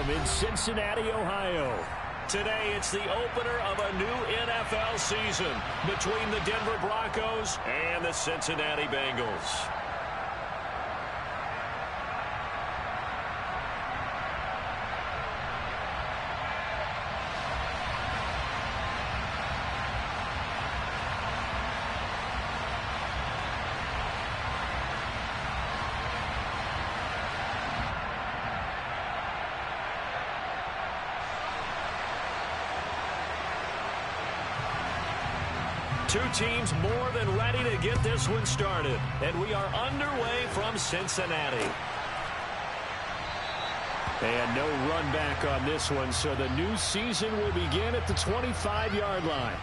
Stadium in Cincinnati, Ohio. Today, it's the opener of a new NFL season between the Denver Broncos and the Cincinnati Bengals. Two teams more than ready to get this one started. And we are underway from Cincinnati. And no run back on this one, so the new season will begin at the 25-yard line.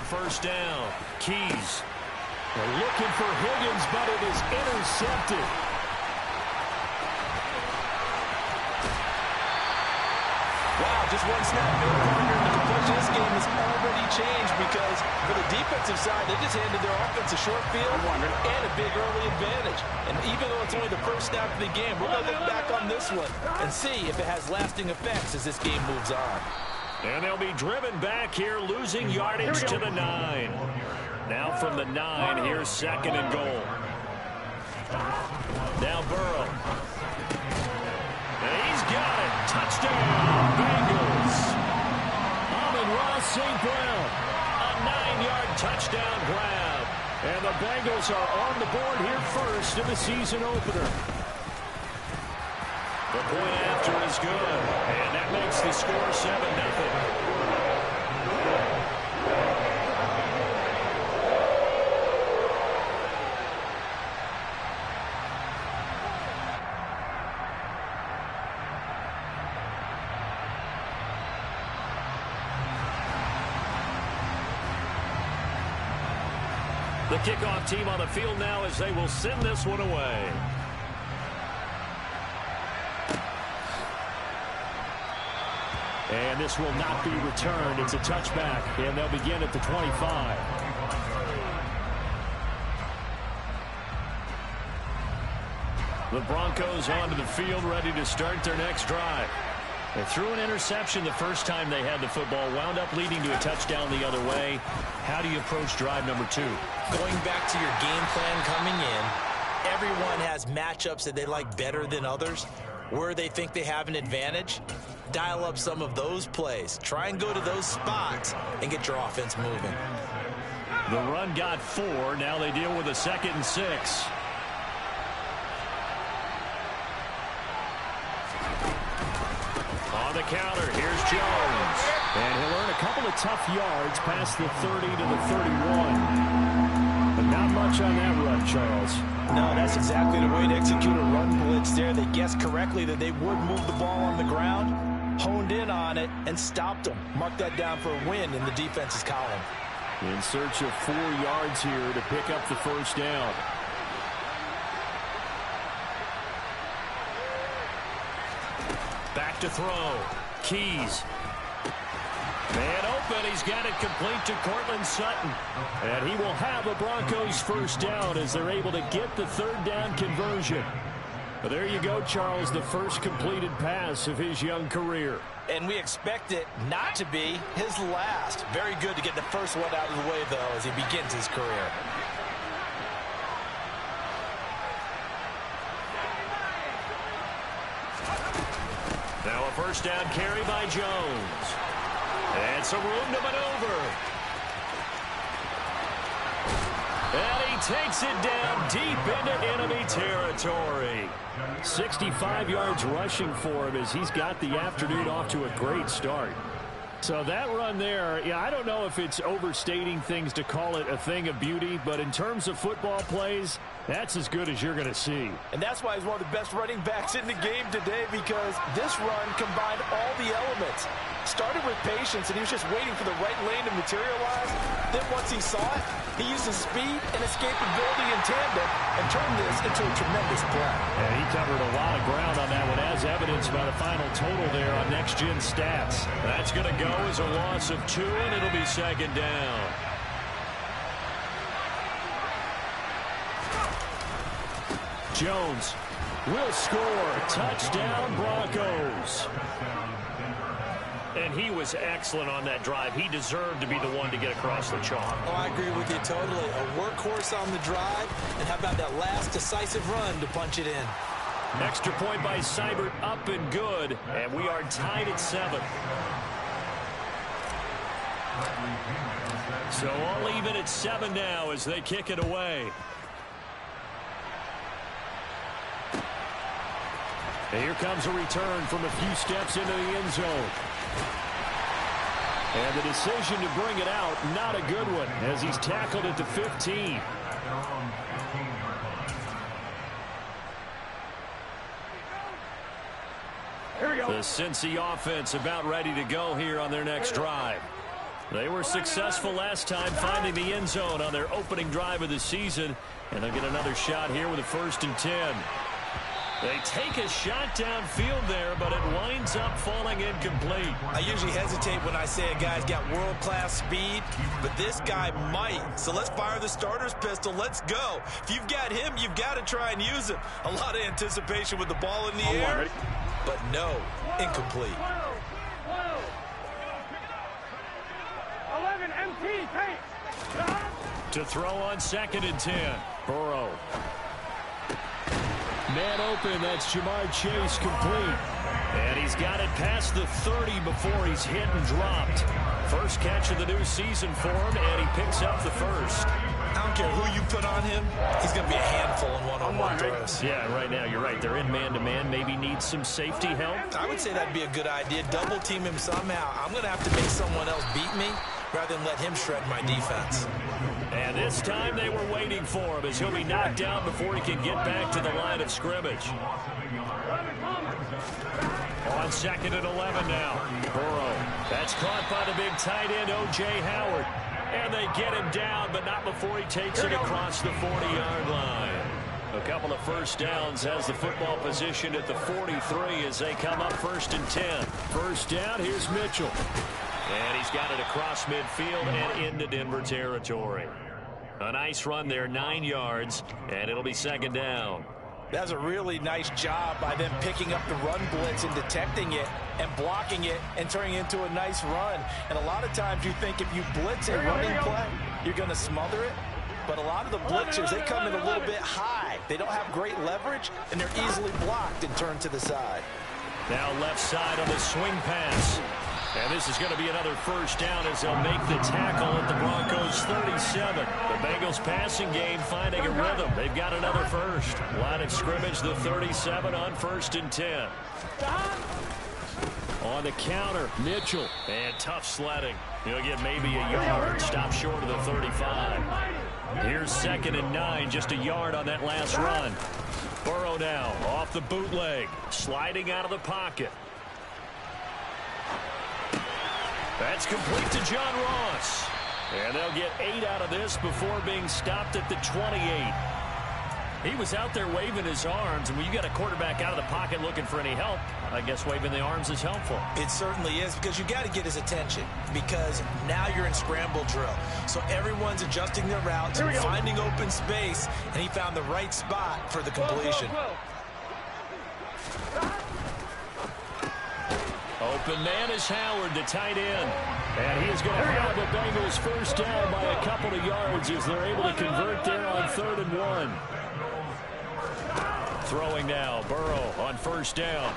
First down, Keys. They're looking for Higgins, but it is intercepted. Wow, just one snap there, partner. The complexion of this game has already changed because for the defensive side, they just handed their offense a short field and a big early advantage. And even though it's only the first snap of the game, we're going to look back on this one and see if it has lasting effects as this game moves on. And they'll be driven back here, losing yardage to the 9. Now from the 9, here's second and goal. Now Burrow. And he's got it. Touchdown, Bengals. Amon-Ra St. Brown. A 9-yard touchdown grab. And the Bengals are on the board here first in the season opener. The point after is good, and that makes the score 7-0. The kickoff team on the field now as they will send this one away. And this will not be returned. It's a touchback, and they'll begin at the 25. The Broncos onto the field, ready to start their next drive. They threw an interception the first time they had the football, wound up leading to a touchdown the other way. How do you approach drive number 2? Going back to your game plan coming in, everyone has matchups that they like better than others. Where they think they have an advantage, dial up some of those plays. Try and go to those spots and get your offense moving. The run got 4. Now they deal with a 2nd and 6. On the counter, here's Jones. And he'll earn a couple of tough yards past the 30 to the 31. But not much on that run, Charles. No, that's exactly the way to execute a run blitz there. They guessed correctly that they would move the ball on the ground, honed in on it, and stopped them. Mark that down for a win in the defense's column. In search of 4 yards here to pick up the first down. Back to throw. Keys. Man open. He's got it complete to Cortland Sutton. And he will have a Broncos first down as they're able to get the 3rd down conversion. But there you go, Charles, the first completed pass of his young career. And we expect it not to be his last. Very good to get the first one out of the way, though, as he begins his career. Now a first down carry by Jones. And some room to maneuver. And he takes it down deep into enemy territory. 65 yards rushing for him as he's got the afternoon off to a great start. So that run there, yeah, I don't know if it's overstating things to call it a thing of beauty, but in terms of football plays, that's as good as you're going to see. And that's why he's one of the best running backs in the game today, because this run combined all the elements. Started with patience, and he was just waiting for the right lane to materialize. Then once he saw it, he used his speed and escapability in tandem and turned this into a tremendous play. Yeah, he covered a lot of ground on that one, as evidenced by the final total there on Next Gen Stats. That's going to go as a loss of 2, and it'll be second down. Jones will score. Touchdown, Broncos. And he was excellent on that drive. He deserved to be the one to get across the chalk. Oh, I agree with you totally. A workhorse on the drive. And how about that last decisive run to punch it in? Extra point by Seibert, up and good. And we are tied at 7. So all even at 7 now as they kick it away. And here comes a return from a few steps into the end zone. And the decision to bring it out, not a good one, as he's tackled at the 15. Here we go. The Cincy offense about ready to go here on their next drive. They were successful last time finding the end zone on their opening drive of the season, and they'll get another shot here with a 1st and 10. They take a shot downfield there, but it winds up falling incomplete. I usually hesitate when I say a guy's got world-class speed, but this guy might. So let's fire the starter's pistol. Let's go. If you've got him, you've got to try and use him. A lot of anticipation with the ball in the air, but no, incomplete. 11 MT, To throw on 2nd and 10. Burrow. Man open, that's Jamar Chase complete. And he's got it past the 30 before he's hit and dropped. First catch of the new season for him, and he picks up the first. I don't care who you put on him, he's going to be a handful in one-on-one throws. Yeah, right now, you're right. They're in man-to-man, maybe need some safety help. I would say that'd be a good idea. Double team him somehow. I'm going to have to make someone else beat me rather than let him shred my defense. And this time they were waiting for him as he'll be knocked down before he can get back to the line of scrimmage. On 2nd and 11 now. Burrow. That's caught by the big tight end, O.J. Howard. And they get him down, but not before he takes it across the 40-yard line. A couple of first downs has the football position at the 43 as they come up 1st and 10. First down, here's Mitchell. And he's got it across midfield and into Denver territory. A nice run there, 9 yards, and it'll be 2nd down. That's a really nice job by them picking up the run blitz and detecting it and blocking it and turning it into a nice run. And a lot of times you think if you blitz a running play, you're going to smother it. But a lot of the blitzers, they come in a little bit high. They don't have great leverage, and they're easily blocked and turned to the side. Now left side on the swing pass. And this is going to be another first down as they'll make the tackle at the Broncos 37. The Bengals passing game finding a rhythm. They've got another first. Line of scrimmage, the 37 on 1st and 10. On the counter, Mitchell. And tough sledding. He'll get maybe a yard. Stop short of the 35. Here's 2nd and 9. Just a yard on that last run. Burrow now off the bootleg. Sliding out of the pocket. That's complete to John Ross. And they'll get 8 out of this before being stopped at the 28. He was out there waving his arms, and when you got a quarterback out of the pocket looking for any help, I guess waving the arms is helpful. It certainly is, because you got to get his attention, because now you're in scramble drill. So everyone's adjusting their routes, finding open space, and he found the right spot for the completion. Open man is Howard, the tight end. And he is going to have the Bengals first down by a couple of yards as they're able to convert there on 3rd and 1. Throwing now, Burrow on first down.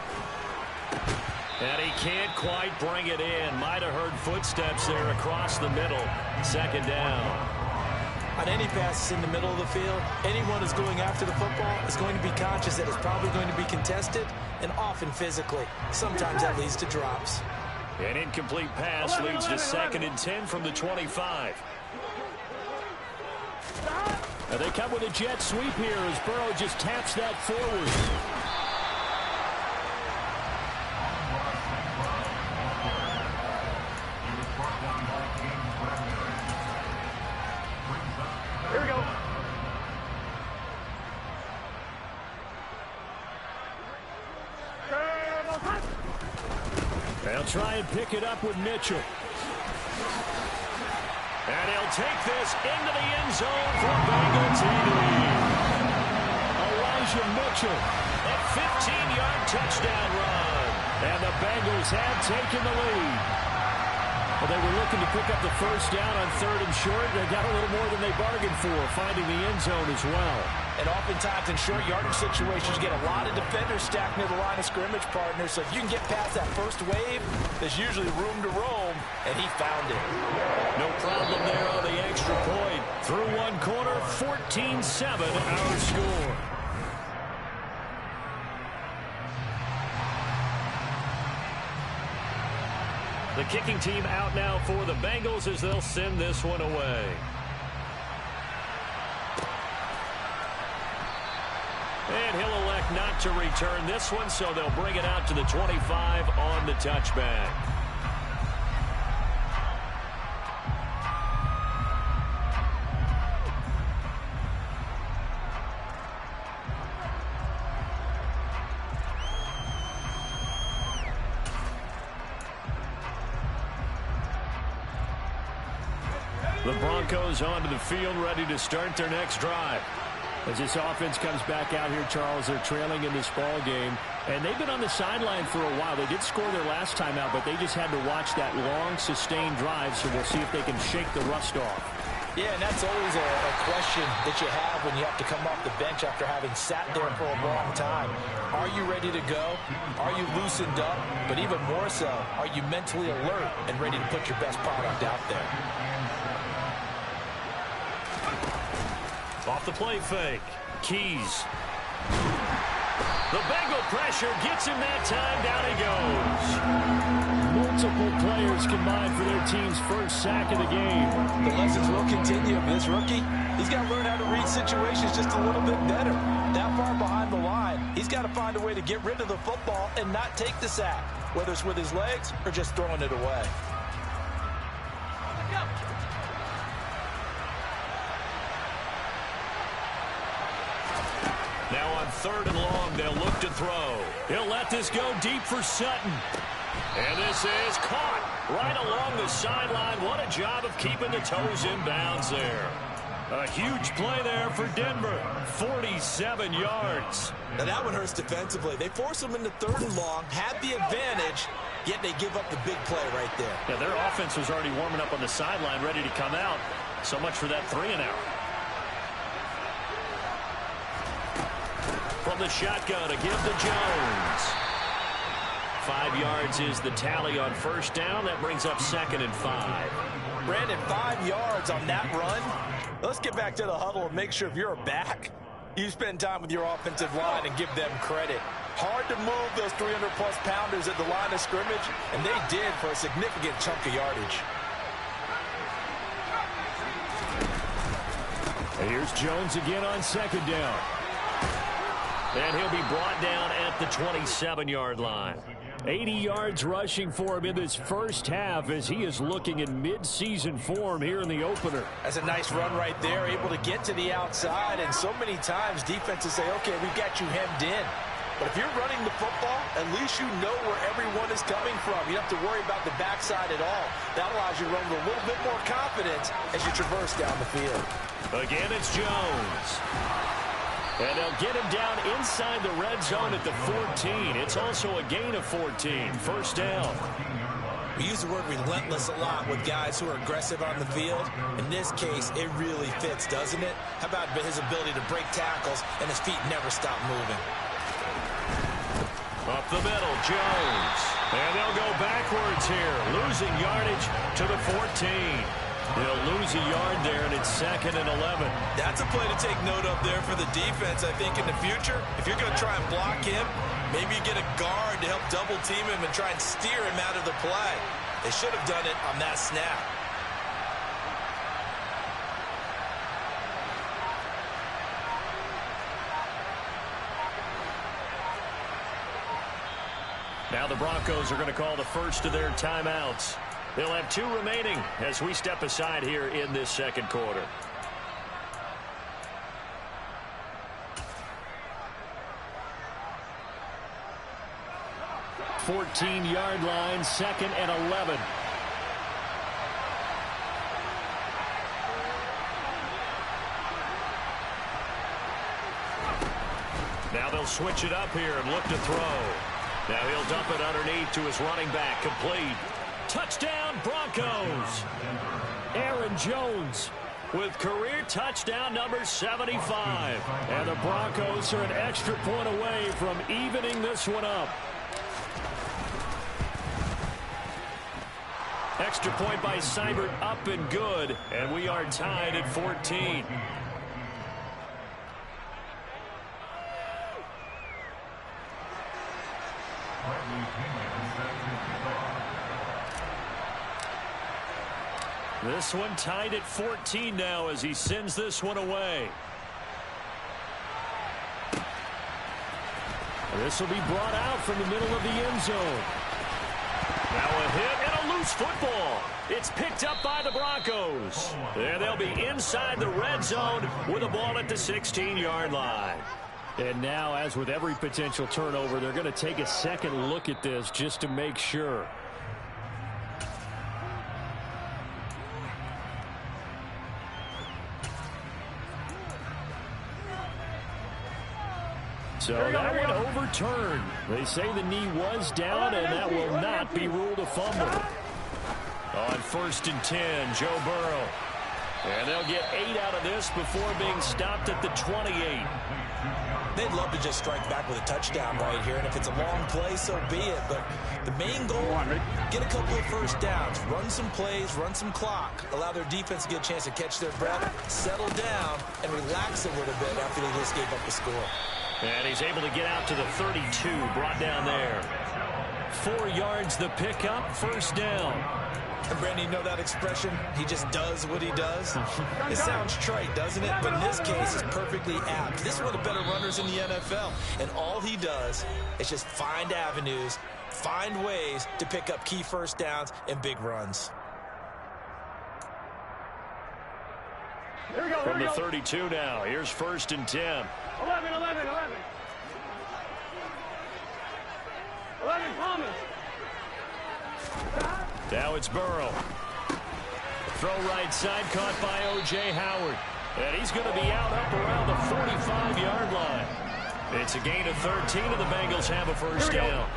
And he can't quite bring it in. Might have heard footsteps there across the middle. 2nd down. On any passes in the middle of the field, anyone who's going after the football is going to be conscious that it's probably going to be contested and often physically. Sometimes that leads to drops. An incomplete pass leads to 2nd and 10 from the 25. Now they come with a jet sweep here as Burrow just taps that forward. Here we go. They'll try and pick it up with Mitchell. And he'll take this into the end zone for Bengal TV. Elijah Mitchell. A 15-yard touchdown run. And the Bengals have taken the lead. Well, they were looking to pick up the first down on 3rd and short. They got a little more than they bargained for, finding the end zone as well. And oftentimes in short yardage situations, you get a lot of defenders stacked near the line of scrimmage, partners. So if you can get past that first wave, there's usually room to roam, and he found it. No problem there on the extra point. Through one quarter, 14-7 our score. The kicking team out now for the Bengals as they'll send this one away. And he'll elect not to return this one, so they'll bring it out to the 25 on the touchback. The Broncos onto the field, ready to start their next drive. As this offense comes back out here, Charles, they're trailing in this ball game. And they've been on the sideline for a while. They did score their last time out, but they just had to watch that long, sustained drive, so we'll see if they can shake the rust off. Yeah, and that's always a question that you have when you have to come off the bench after having sat there for a long time. Are you ready to go? Are you loosened up? But even more so, are you mentally alert and ready to put your best product out there? Off the play fake. Keys. The Bengal pressure gets him that time. Down he goes. Multiple players combined for their team's first sack of the game. The lessons will continue. This rookie, he's got to learn how to read situations just a little bit better. That far behind the line, he's got to find a way to get rid of the football and not take the sack, whether it's with his legs or just throwing it away. Now on 3rd and long, they'll look to throw. He'll let this go deep for Sutton. And this is caught right along the sideline. What a job of keeping the toes in bounds there. A huge play there for Denver. 47 yards. Now that one hurts defensively. They force them into 3rd and long, had the advantage, yet they give up the big play right there. Yeah, their offense was already warming up on the sideline, ready to come out. So much for that 3-and-out. From the shotgun to give to Jones. 5 yards is the tally on first down. That brings up 2nd and 5. Brandon, 5 yards on that run. Let's get back to the huddle and make sure if you're a back, you spend time with your offensive line and give them credit. Hard to move those 300-plus pounders at the line of scrimmage, and they did for a significant chunk of yardage. And here's Jones again on 2nd down. And he'll be brought down at the 27-yard line. 80 yards rushing for him in this first half as he is looking in mid-season form here in the opener. That's a nice run right there, able to get to the outside. And so many times defenses say, okay, we've got you hemmed in. But if you're running the football, at least you know where everyone is coming from. You don't have to worry about the backside at all. That allows you to run with a little bit more confidence as you traverse down the field. Again, it's Jones. And they'll get him down inside the red zone at the 14. It's also a gain of 14. First down. We use the word relentless a lot with guys who are aggressive on the field. In this case, it really fits, doesn't it? How about his ability to break tackles and his feet never stop moving? Up the middle, Jones. And they'll go backwards here, losing yardage to the 14. They'll lose a yard there, and it's 2nd and 11. That's a play to take note of there for the defense. I think in the future, if you're going to try and block him, Maybe you get a guard to help double team him and try and steer him out of the play. They should have done it on that snap. Now the Broncos are going to call the first of their timeouts. They'll have 2 remaining as we step aside here in this second quarter. $14-yard line, 2nd and 11. Now they'll switch it up here and look to throw. Now he'll dump it underneath to his running back, complete. Touchdown, Broncos! Aaron Jones with career touchdown number 75. And the Broncos are an extra point away from evening this one up. Extra point by Seibert, up and good. And we are tied at 14. This one tied at 14 now as he sends this one away. This will be brought out from the middle of the end zone. Now a hit and a loose football. It's picked up by the Broncos. And they'll be inside the red zone with the ball at the 16-yard line. And now, as with every potential turnover, they're going to take a second look at this just to make sure. So that one overturned. They say the knee was down, and that will not be ruled a fumble. On 1st and 10, Joe Burrow. And they'll get 8 out of this before being stopped at the 28. They'd love to just strike back with a touchdown right here, and if it's a long play, so be it. But the main goal, get a couple of first downs, run some plays, run some clock, allow their defense to get a chance to catch their breath, settle down, and relax a little bit after they just gave up the score. And he's able to get out to the 32, brought down there. 4 yards the pickup, 1st down. And Brandon, you know that expression? He just does what he does. It sounds trite, doesn't it? But in this case, it's perfectly apt. This is one of the better runners in the NFL. And all he does is just find avenues, find ways to pick up key first downs and big runs. Here we go, From the 32 now, here's 1st and 10. 11, Palmer. Now it's Burrow. Throw right side, caught by O.J. Howard. And he's going to be out up around the 45-yard line. It's a gain of 13, and the Bengals have a first down.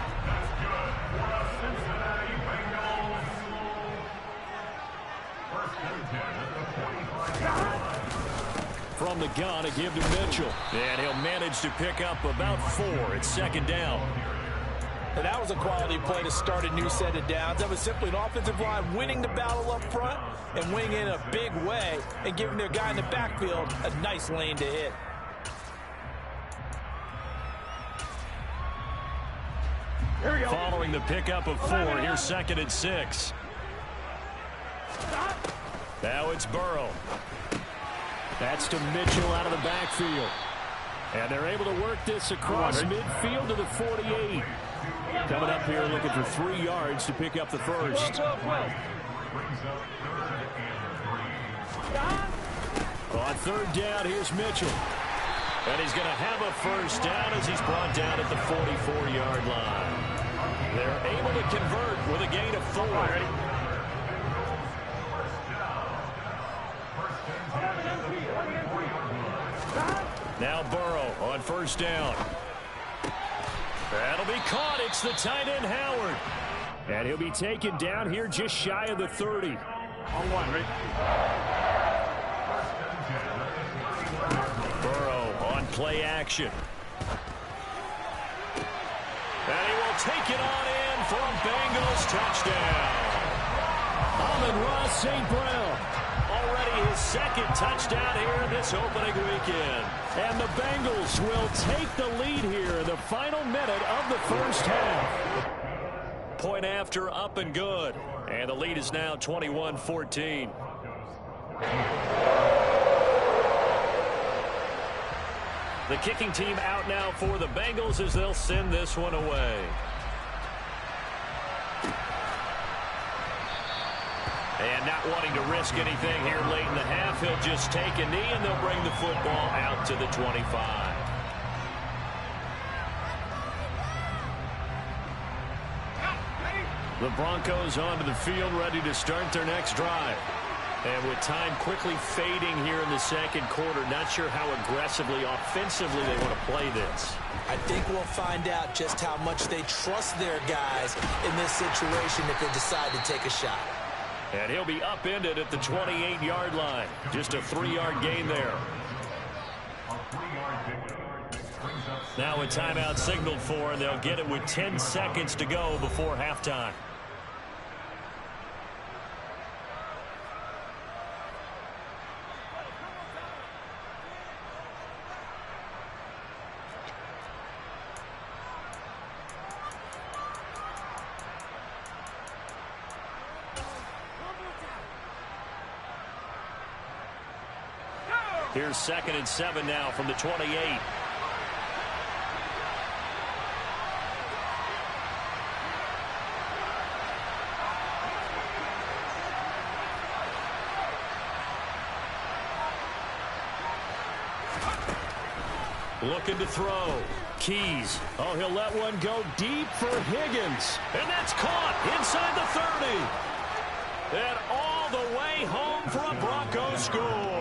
From the gun, a give to Mitchell. And he'll manage to pick up about 4. It's 2nd down. And that was a quality play to start a new set of downs. That was simply an offensive line winning the battle up front and winning in a big way and giving their guy in the backfield a nice lane to hit. Here we go. Following the pickup of 4, here's 2nd and 6. Now it's Burrow. That's to Mitchell out of the backfield. And they're able to work this across midfield to the 48. Coming up here looking for 3 yards to pick up the first. On 3rd down, here's Mitchell. And he's going to have a first down as he's brought down at the 44-yard line. They're able to convert with a gain of 4. Now Burrow on 1st down. That'll be caught. It's the tight end, Howard. And he'll be taken down here just shy of the 30. On 1, Rick. Burrow on play action. And he will take it on in for a Bengals touchdown. Amon-Ra St. Brown, already his second touchdown here in this opening weekend. And the Bengals will take the lead here in the final minute of the first half. Point after, up and good. And the lead is now 21-14. The kicking team out now for the Bengals as they'll send this one away. And not wanting to risk anything here late in the half, he'll just take a knee and they'll bring the football out to the 25. The Broncos onto the field, ready to start their next drive. And with time quickly fading here in the second quarter, not sure how aggressively, offensively they want to play this. I think we'll find out just how much they trust their guys in this situation if they decide to take a shot. And he'll be upended at the 28-yard line. Just a 3-yard gain there. Now a timeout signaled for, and they'll get it with 10 seconds to go before halftime. Here's 2nd and 7 now from the 28. Looking to throw. Keys. Oh, he'll let one go deep for Higgins. And that's caught inside the 30. And all the way home for a Broncos score.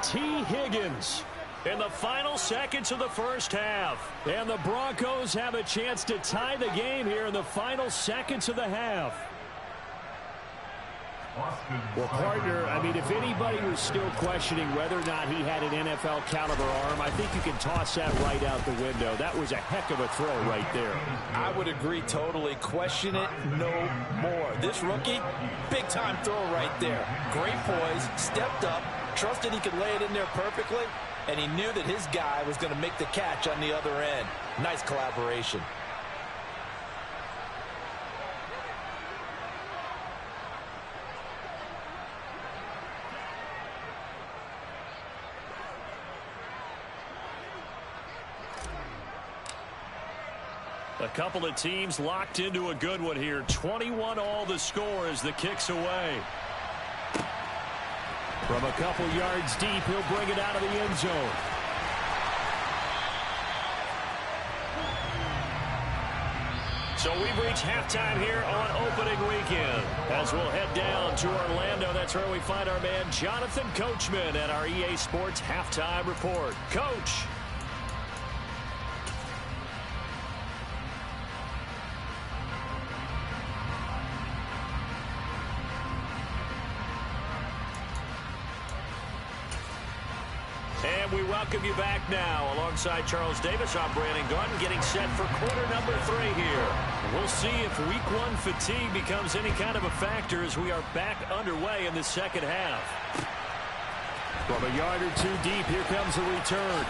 T. Higgins in the final seconds of the first half. And the Broncos have a chance to tie the game here in the final seconds of the half. Well, partner, I mean, if anybody was still questioning whether or not he had an NFL caliber arm, I think you can toss that right out the window. That was a heck of a throw right there. I would agree totally. Question it no more. This rookie, big-time throw right there. Great poise, stepped up, trusted he could lay it in there perfectly, and he knew that his guy was going to make the catch on the other end. Nice collaboration. A couple of teams locked into a good one here. 21-all the score as the kick's away. From a couple yards deep, he'll bring it out of the end zone. So we've reached halftime here on opening weekend. As we'll head down to Orlando, that's where we find our man Jonathan Coachman at our EA Sports Halftime Report. Coach. And we welcome you back now. Alongside Charles Davis, I'm Brandon Gunn, getting set for quarter number 3 here. We'll see if week 1 fatigue becomes any kind of a factor as we are back underway in the second half. From a yard or two deep, here comes the return.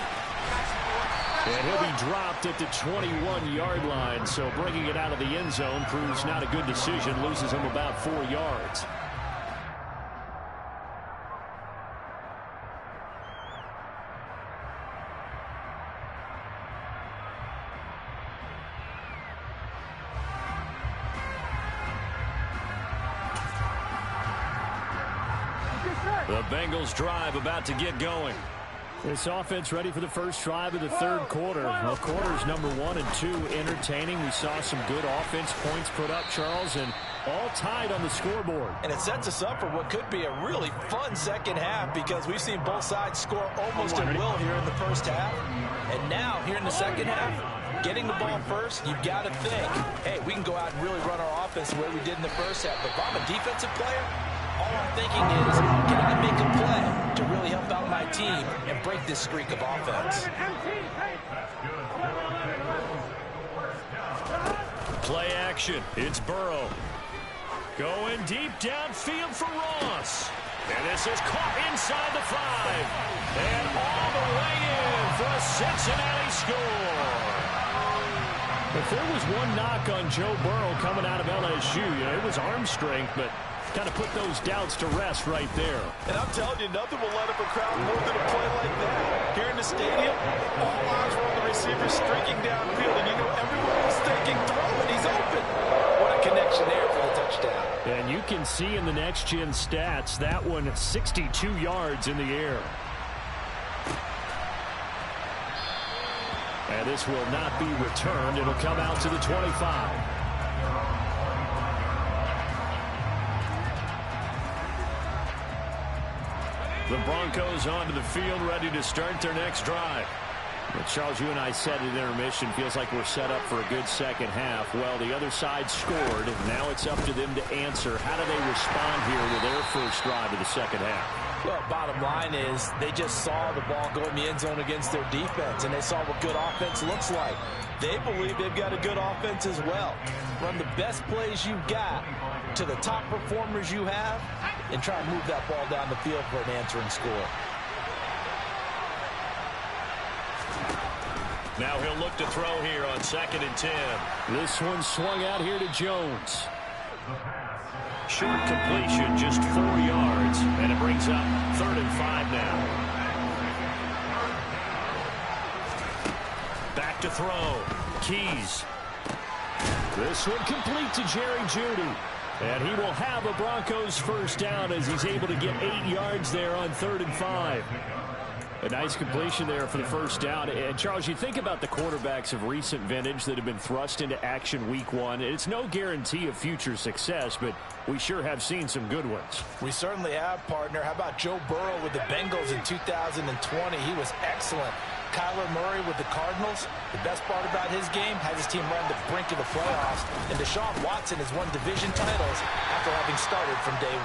And he'll be dropped at the 21-yard line, so bringing it out of the end zone proves not a good decision, loses him about 4 yards. The Bengals drive about to get going. This offense ready for the first drive of the third quarter. Well, quarters number 1 and 2 entertaining. We saw some good offense points put up, Charles, and all tied on the scoreboard. And it sets us up for what could be a really fun second half because we've seen both sides score almost at will here in the first half. And now, here in the second half, getting the ball first, you've got to think, hey, we can go out and really run our offense the way we did in the first half. But if I'm a defensive player, all I'm thinking is, can I make a play to really help out my team and break this streak of offense? Play action. It's Burrow. Going deep downfield for Ross. And this pass is caught inside the 5. And all the way in for a Cincinnati score. If there was one knock on Joe Burrow coming out of LSU, it was arm strength, but kind of put those doubts to rest right there. And I'm telling you, nothing will light up a crowd more than a play like that. Here in the stadium, all eyes were on the receiver streaking downfield, and everyone was thinking, throw it, he's open. What a connection there for the touchdown. And you can see in the next-gen stats, that one 62 yards in the air. And this will not be returned. It'll come out to the 25. The Broncos onto the field, ready to start their next drive. Well, Charles, you and I said at intermission, feels like we're set up for a good second half. Well, the other side scored. Now it's up to them to answer. How do they respond here with their first drive of the second half? Well, bottom line is they just saw the ball go in the end zone against their defense, and they saw what good offense looks like. They believe they've got a good offense as well. Run the best plays you've got to the top performers you have, and try and move that ball down the field for an answering score. Now he'll look to throw here on 2nd and 10. This one swung out here to Jones. Short completion, just 4 yards, and it brings up 3rd and 5 now. Back to throw. Keys. This one complete to Jerry Jeudy. And he will have a Broncos first down as he's able to get 8 yards there on 3rd and 5. A nice completion there for the first down. And, Charles, you think about the quarterbacks of recent vintage that have been thrust into action week 1. It's no guarantee of future success, but we sure have seen some good ones. We certainly have, partner. How about Joe Burrow with the Bengals in 2020? He was excellent. Kyler Murray with the Cardinals. The best part about his game has his team run to the brink of the playoffs. And Deshaun Watson has won division titles after having started from day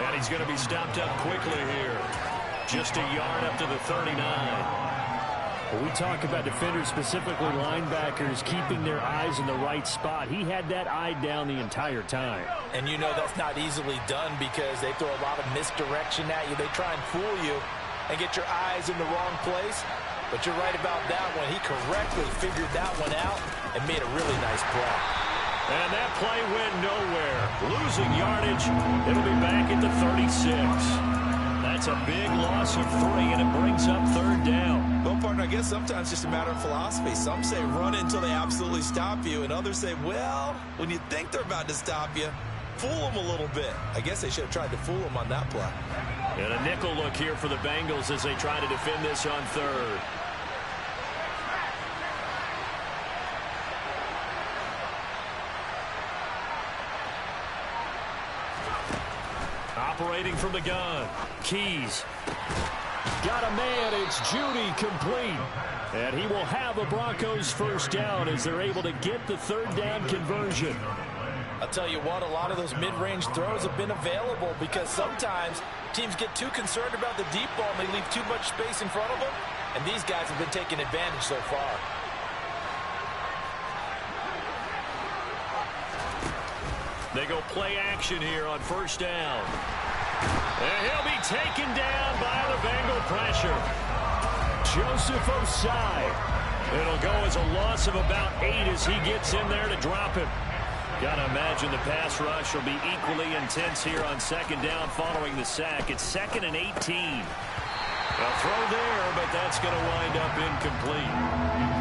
1. And he's going to be stopped up quickly here. Just a yard up to the 39. When we talk about defenders, specifically linebackers, keeping their eyes in the right spot, he had that eye down the entire time. And you know that's not easily done because they throw a lot of misdirection at you. They try and fool you and get your eyes in the wrong place. But you're right about that one. He correctly figured that one out and made a really nice play. And that play went nowhere. Losing yardage. It'll be back at the 36. That's a big loss of 3, and it brings up 3rd down. Well, partner, I guess sometimes it's just a matter of philosophy. Some say run until they absolutely stop you, and others say, well, when you think they're about to stop you, fool them a little bit. I guess they should have tried to fool them on that play. And a nickel look here for the Bengals as they try to defend this on 3rd. Operating from the gun. Keys. Got a man. It's Jeudy complete. And he will have a Broncos first down as they're able to get the 3rd down conversion. I'll tell you what, a lot of those mid-range throws have been available because sometimes teams get too concerned about the deep ball and they leave too much space in front of them. And these guys have been taking advantage so far. They go play action here on 1st down. And he'll be taken down by the Bengal pressure. Joseph Osai. It'll go as a loss of about 8 as he gets in there to drop him. Got to imagine the pass rush will be equally intense here on 2nd down following the sack. It's 2nd and 18. A throw there, but that's going to wind up incomplete.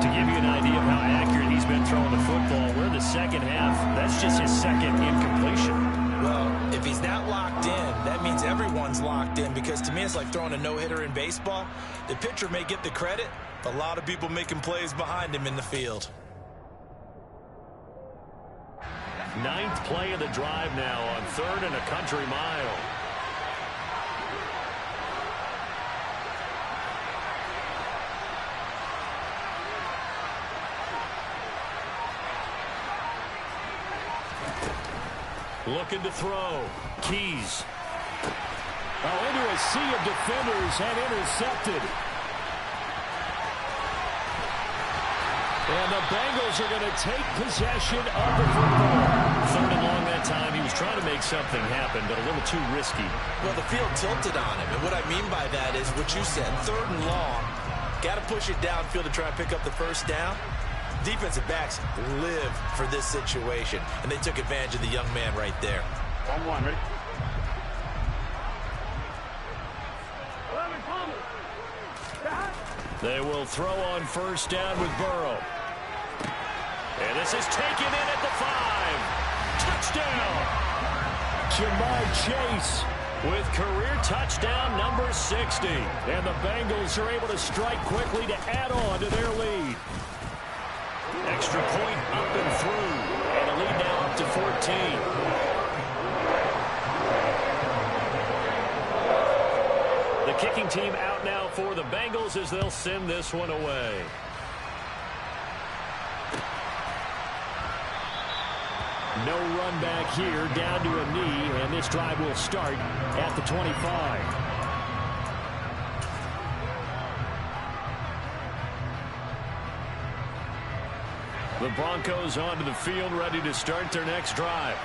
To give you an idea of how accurate he's been throwing the football, we're in the second half. That's just his 2nd incompletion. Well, if he's not locked in, that means everyone's locked in because to me it's like throwing a no-hitter in baseball. The pitcher may get the credit, but a lot of people making plays behind him in the field. 9th play of the drive now on 3rd and a country mile. Looking to throw. Keys. Oh, into a sea of defenders and intercepted. And the Bengals are going to take possession of the football. 3rd and long that time. He was trying to make something happen, but a little too risky. Well, the field tilted on him, and what I mean by that is what you said, 3rd and long. Got to push it downfield to try and pick up the first down. Defensive backs live for this situation, and they took advantage of the young man right there. 1-1, ready? They will throw on 1st down with Burrow. And this is taken in at the 5. Touchdown! Jamar Chase with career touchdown number 60. And the Bengals are able to strike quickly to add on to their lead. Extra point up and through. And a lead now up to 14. The kicking team out now for the Bengals as they'll send this one away. No run back here, down to a knee, and this drive will start at the 25. The Broncos onto the field, ready to start their next drive.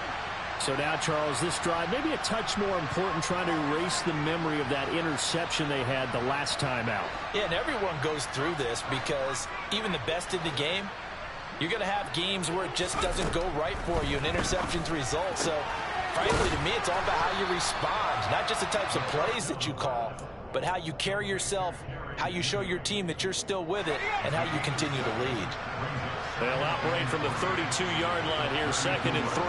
So now, Charles, this drive maybe a touch more important, trying to erase the memory of that interception they had the last time out. Yeah, and everyone goes through this because even the best in the game, you're going to have games where it just doesn't go right for you, and interceptions result. So, frankly, to me, it's all about how you respond, not just the types of plays that you call, but how you carry yourself, how you show your team that you're still with it, and how you continue to lead. They'll operate from the 32-yard line here, 2nd and 3.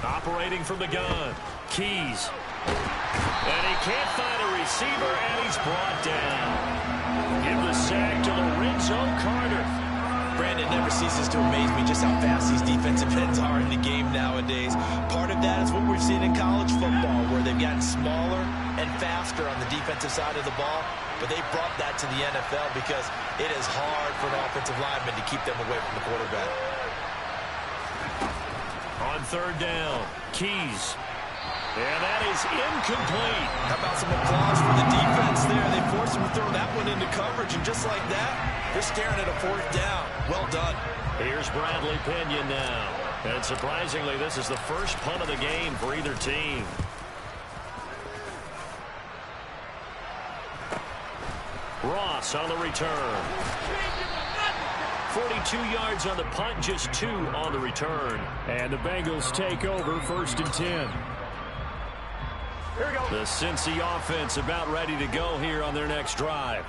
Operating from the gun, Keys. And he can't find a receiver, and he's brought down. Give the sack to Lorenzo Carter. Brandon, never ceases to amaze me just how fast these defensive ends are in the game nowadays. Part of that is what we've seen in college football, where they've gotten smaller and faster on the defensive side of the ball, but they brought that to the NFL because it is hard for an offensive lineman to keep them away from the quarterback. On 3rd down, Keys. And that is incomplete. How about some applause for the defense there? They forced him to throw that one into coverage, and just like that, they're staring at a 4th down. Well done. Here's Bradley Pinion now. And surprisingly, this is the first punt of the game for either team. Ross on the return. 42 yards on the punt, just 2 on the return. And the Bengals take over 1st and 10. Here we go. The Cincy offense about ready to go here on their next drive.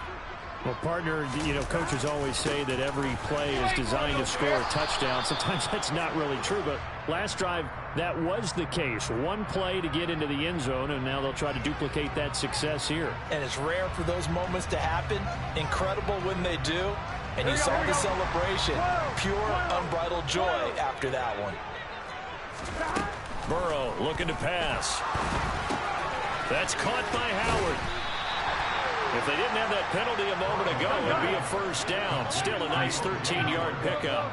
Well, partner, you know, coaches always say that every play is designed to score a touchdown. Sometimes that's not really true, but last drive, that was the case. One play to get into the end zone, and now they'll try to duplicate that success here. And it's rare for those moments to happen. Incredible when they do. And you saw the celebration. Pure, unbridled joy after that one. Burrow looking to pass. That's caught by Howard. If they didn't have that penalty a moment ago, it'd be a 1st down. Still a nice 13-yard pickup.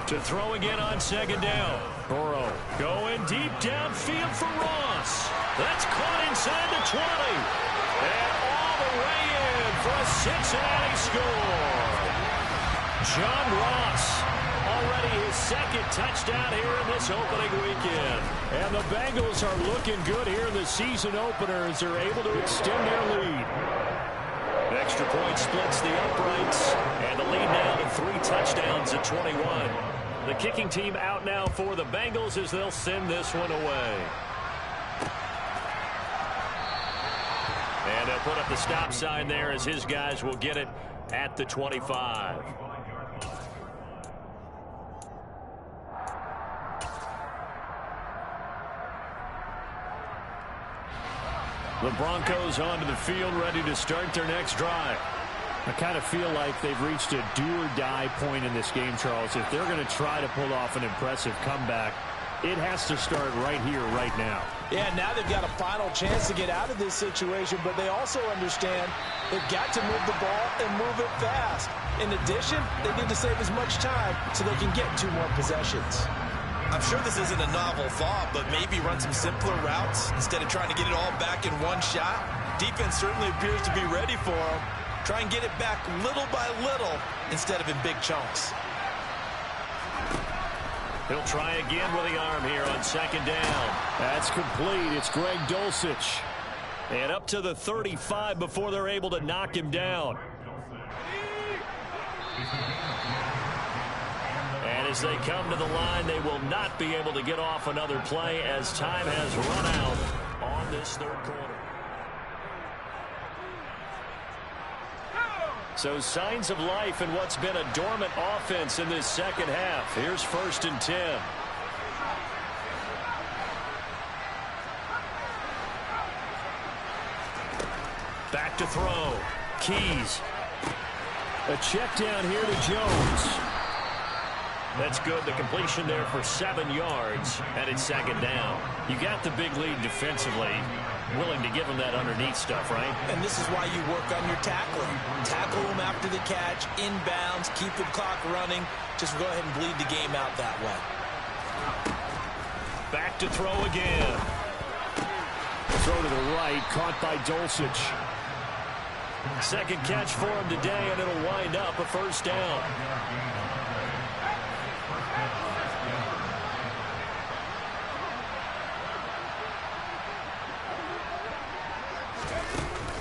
To throw again on 2nd down. Burrow going deep downfield for Ross. That's caught inside the 20. And all the way in for a Cincinnati score. John Ross, already his 2nd touchdown here in this opening weekend. And the Bengals are looking good here in the season opener as they're able to extend their lead. Extra point splits the uprights, and the lead now to 3 touchdowns at 21. The kicking team out now for the Bengals as they'll send this one away. And they'll put up the stop sign there as his guys will get it at the 25. The Broncos onto the field, ready to start their next drive. I kind of feel like they've reached a do-or-die point in this game, Charles. If they're going to try to pull off an impressive comeback, it has to start right here, right now. Yeah, now they've got a final chance to get out of this situation, but they also understand they've got to move the ball and move it fast. In addition, they need to save as much time so they can get 2 more possessions. I'm sure this isn't a novel thought, but maybe run some simpler routes instead of trying to get it all back in one shot. Defense certainly appears to be ready for them. Try and get it back little by little instead of in big chunks. He'll try again with the arm here on second down. That's complete. It's Greg Dulcich. And up to the 35 before they're able to knock him down. And as they come to the line, they will not be able to get off another play as time has run out on this third quarter. So signs of life in what's been a dormant offense in this second half. Here's 1st and 10. Back to throw. Keys. A check down here to Jones. That's good. The completion there for 7 yards, and it's second down. You got the big lead defensively. Willing to give him that underneath stuff, right? And this is why you work on your tackling. Tackle him after the catch, inbounds, keep the clock running. Just go ahead and bleed the game out that way. Back to throw again. Throw to the right, caught by Dulcich. Second catch for him today, and it'll wind up a first down.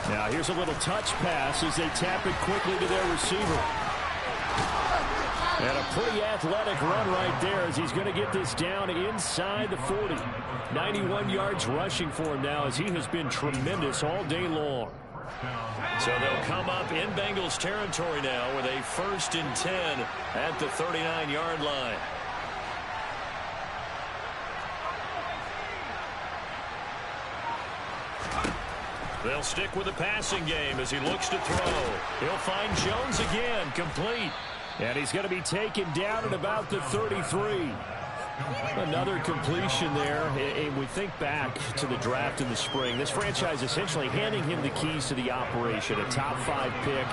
Now here's a little touch pass as they tap it quickly to their receiver. And a pretty athletic run right there as he's going to get this down inside the 40. 91 yards rushing for him now as he has been tremendous all day long. So they'll come up in Bengals territory now with a 1st and 10 at the 39-yard line. They'll stick with the passing game as he looks to throw. He'll find Jones again, complete. And he's going to be taken down at about the 33. Another completion there. And we think back to the draft in the spring. This franchise essentially handing him the keys to the operation, a top 5 pick.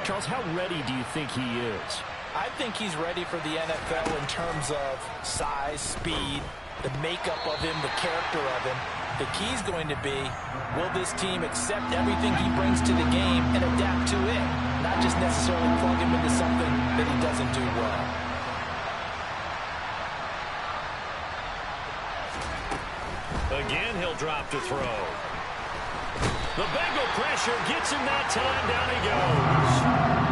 Charles, how ready do you think he is? I think he's ready for the NFL in terms of size, speed, the makeup of him, the character of him. The key's going to be, will this team accept everything he brings to the game and adapt to it, not just necessarily plug him into something that he doesn't do well. Again, he'll drop to throw. The Bengal pressure gets him that time. Down he goes.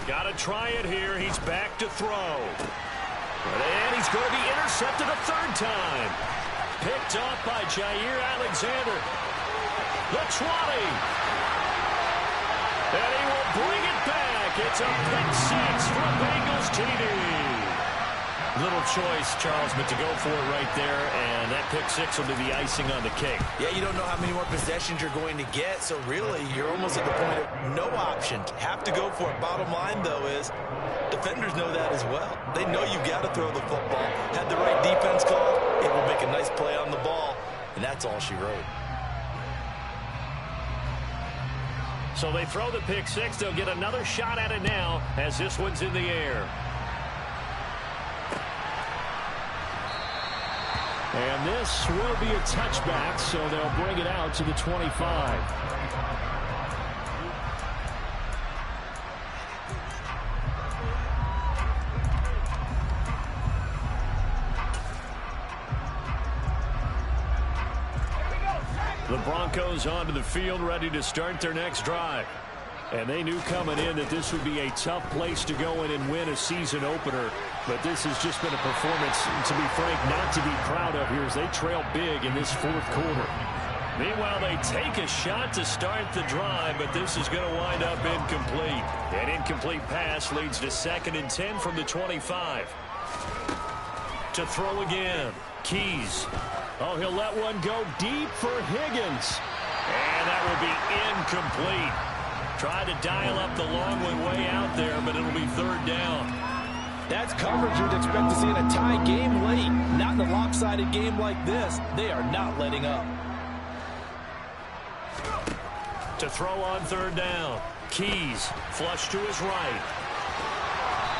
Got to try it here. He's back to throw. And he's going to be intercepted a 3rd time. Picked off by Jair Alexander. The 20. And he will bring it back. It's a pick 6 for Bengals TD. Little choice, Charles, but to go for it right there, and that pick 6 will be the icing on the cake. Yeah, you don't know how many more possessions you're going to get, so really you're almost at the point of no options. Have to go for it. Bottom line, though, is defenders know that as well. They know you've got to throw the football. Had the right defense call, it will make a nice play on the ball, and that's all she wrote. So they throw the pick 6. They'll get another shot at it now as this one's in the air. And this will be a touchback, so they'll bring it out to the 25. The Broncos onto the field, ready to start their next drive. And they knew coming in that this would be a tough place to go in and win a season opener. But this has just been a performance, to be frank, not to be proud of here as they trail big in this 4th quarter. Meanwhile, they take a shot to start the drive, but this is going to wind up incomplete. An incomplete pass leads to 2nd and 10 from the 25. To throw again. Keys. Oh, he'll let one go deep for Higgins. And that will be incomplete. Tried to dial up the long one way out there, but it'll be 3rd down. That's coverage you'd expect to see in a tie game late. Not in a lopsided game like this. They are not letting up. To throw on third down. Keys flush to his right.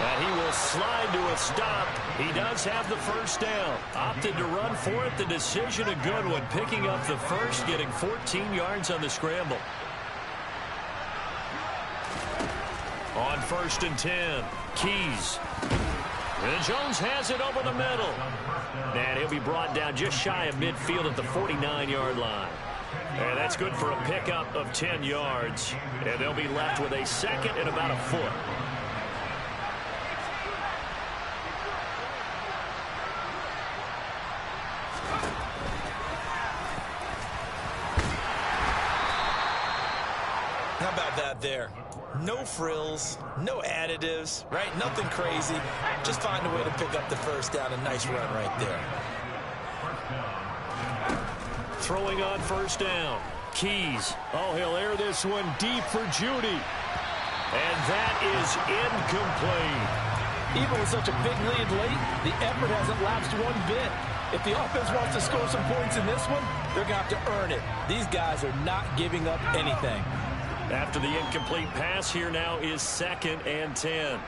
And he will slide to a stop. He does have the first down. Opted to run for it. The decision a good one. Picking up the first, getting 14 yards on the scramble. On 1st and 10, Keys. And Jones has it over the middle. And he'll be brought down just shy of midfield at the 49-yard line. And that's good for a pickup of 10 yards. And they'll be left with a second and about a foot. How about that there? No frills, no additives, right? Nothing crazy. Just find a way to pick up the first down. A nice run right there. Throwing on 1st down. Keys. Oh, he'll air this one deep for Judy. And that is incomplete. Even with such a big lead late, the effort hasn't lapsed one bit. If the offense wants to score some points in this one, they're going to have to earn it. These guys are not giving up anything. After the incomplete pass, here now is 2nd and 10.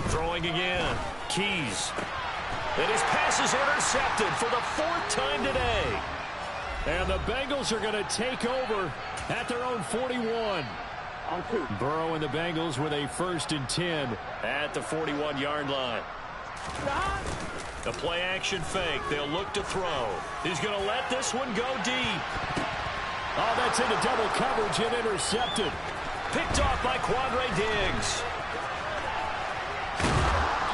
Throwing again. Keys. And his pass is intercepted for the 4th time today. And the Bengals are going to take over at their own 41. Burrow and the Bengals with a 1st and 10 at the 41-yard line. A play-action fake. They'll look to throw. He's going to let this one go deep. Oh, that's into double coverage and intercepted. Picked off by Quandre Diggs.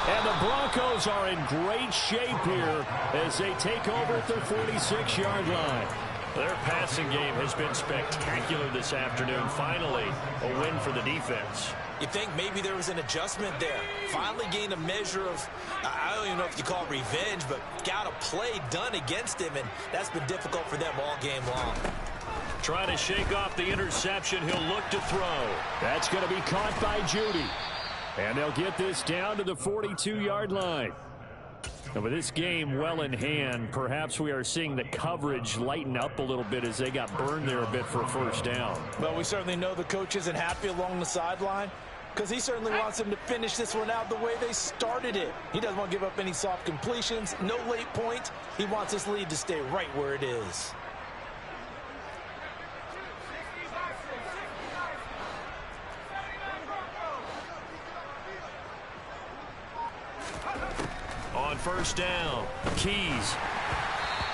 And the Broncos are in great shape here as they take over at their 46-yard line. Their passing game has been spectacular this afternoon. Finally, a win for the defense. You think maybe there was an adjustment there. Finally gained a measure of, I don't even know if you call it revenge, but got a play done against him, and that's been difficult for them all game long. Trying to shake off the interception. He'll look to throw. That's going to be caught by Judy. And they'll get this down to the 42-yard line. And with this game well in hand, perhaps we are seeing the coverage lighten up a little bit as they got burned there a bit for a 1st down. Well, we certainly know the coach isn't happy along the sideline because he certainly wants them to finish this one out the way they started it. He doesn't want to give up any soft completions, no late points. He wants this lead to stay right where it is. On 1st down, Keys.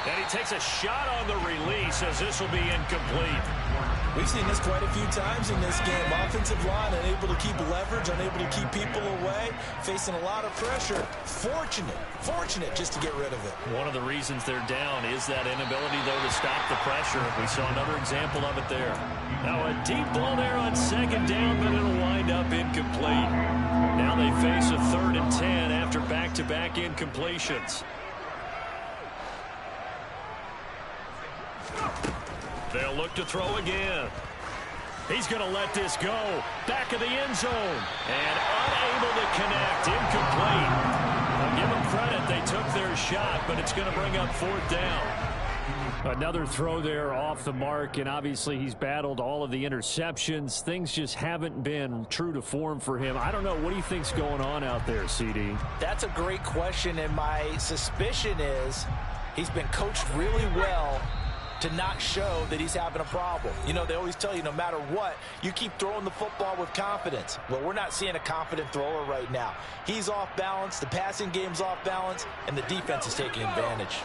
And he takes a shot on the release as this will be incomplete. We've seen this quite a few times in this game. Offensive line unable to keep leverage, unable to keep people away, facing a lot of pressure. Fortunate just to get rid of it. One of the reasons they're down is that inability, though, to stop the pressure. We saw another example of it there. Now a deep ball there on 2nd down, but it'll wind up incomplete. Now they face a 3rd and 10 after back-to-back incompletions. They'll look to throw again. He's going to let this go. Back of the end zone. And unable to connect. Incomplete. I'll give them credit. They took their shot, but it's going to bring up 4th down. Another throw there off the mark, and obviously he's battled all of the interceptions. Things just haven't been true to form for him. I don't know. What do you think's going on out there, CD? That's a great question, and my suspicion is he's been coached really well to not show that he's having a problem. You know, they always tell you no matter what, you keep throwing the football with confidence. Well, we're not seeing a confident thrower right now. He's off balance, the passing game's off balance, and the defense is taking advantage.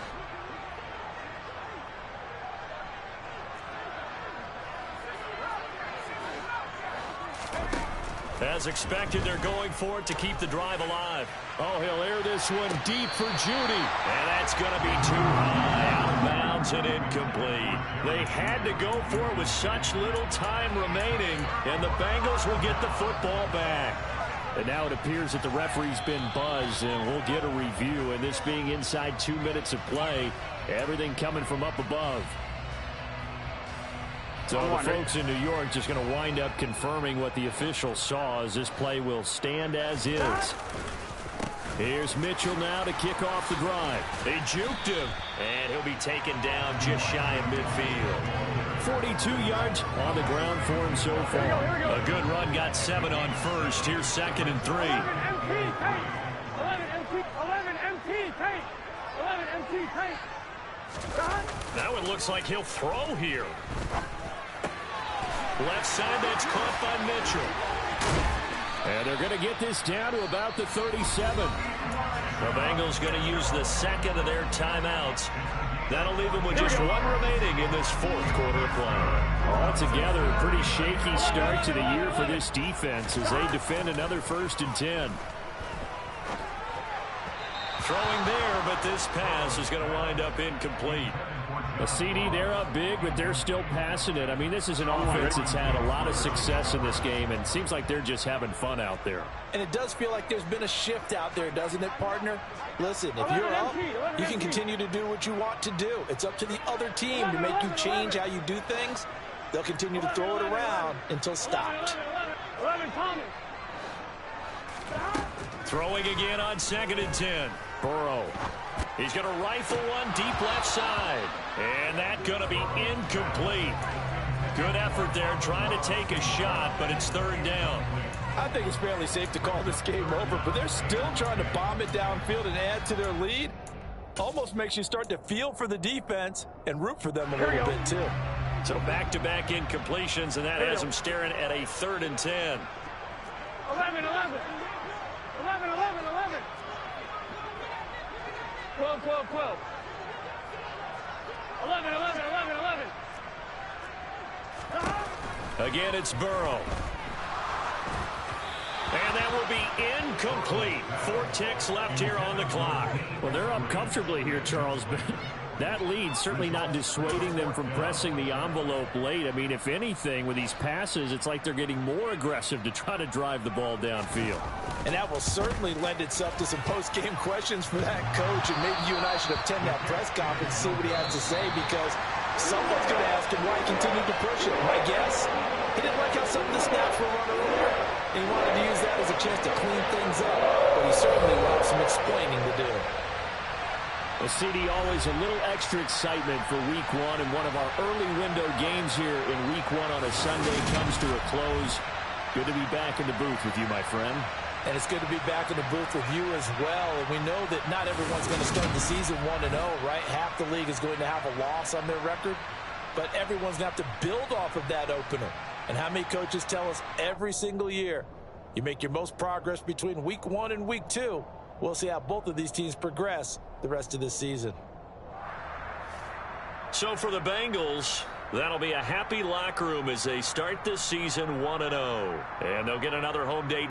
As expected, they're going for it to keep the drive alive. Oh, he'll air this one deep for Judy. And that's going to be too high, out of bounds and incomplete. They had to go for it with such little time remaining, and the Bengals will get the football back. And now it appears that the referee's been buzzed, and we'll get a review. And this being inside 2 minutes of play, everything coming from up above. So the folks in New York just going to wind up confirming what the official saw, as this play will stand as is. Here's Mitchell now to kick off the drive. They juked him, and he'll be taken down just shy of midfield. 42 yards on the ground for him so far. A good run, got 7 on first. Here's 2nd and 3. 11 MT, take. 11 MT, take. Now it looks like he'll throw here. Left side, that's caught by Mitchell. And they're going to get this down to about the 37. The Bengals going to use the second of their timeouts. That'll leave them with just 1 remaining in this 4th quarter of play. Altogether, a pretty shaky start to the year for this defense as they defend another 1st and 10. Throwing there, but this pass is going to wind up incomplete. A CD, they're up big, but they're still passing it. I mean, this is an offense that's had a lot of success in this game, and it seems like they're just having fun out there. And it does feel like there's been a shift out there, doesn't it, partner? Listen, if you're up, you can continue to do what you want to do. It's up to the other team to make you change how you do things. They'll continue to throw it around until stopped. 11 Thomas. Throwing again on 2nd and 10. Burrow. He's going to rifle one deep left side. And that's going to be incomplete. Good effort there trying to take a shot, but it's 3rd down. I think it's fairly safe to call this game over, but they're still trying to bomb it downfield and add to their lead. Almost makes you start to feel for the defense and root for them a little bit, too. So back-to-back incompletions, and that has them staring at a 3rd and 10. 11. 12. 11. Again, it's Burrow. And that will be incomplete. 4 ticks left here on the clock. Well, they're up comfortably here, Charles, but that lead certainly not dissuading them from pressing the envelope late. I mean, if anything, with these passes, it's like they're getting more aggressive to try to drive the ball downfield. And that will certainly lend itself to some post-game questions for that coach, and maybe you and I should attend that press conference and see what he has to say, because someone's going to ask him why he continued to push it. My guess, he didn't like how some of the snaps were run earlier, and he wanted to use that as a chance to clean things up, but he certainly will have some explaining to do. Well, CD, always a little extra excitement for Week 1, and one of our early window games here in Week 1 on a Sunday comes to a close. Good to be back in the booth with you, my friend. And it's good to be back in the booth with you as well. And we know that not everyone's going to start the season 1-0, right? Half the league is going to have a loss on their record, but everyone's going to have to build off of that opener. And how many coaches tell us every single year, you make your most progress between Week 1 and Week 2. We'll see how both of these teams progress the rest of this season. So for the Bengals, that'll be a happy locker room as they start this season 1-0. And they'll get another home date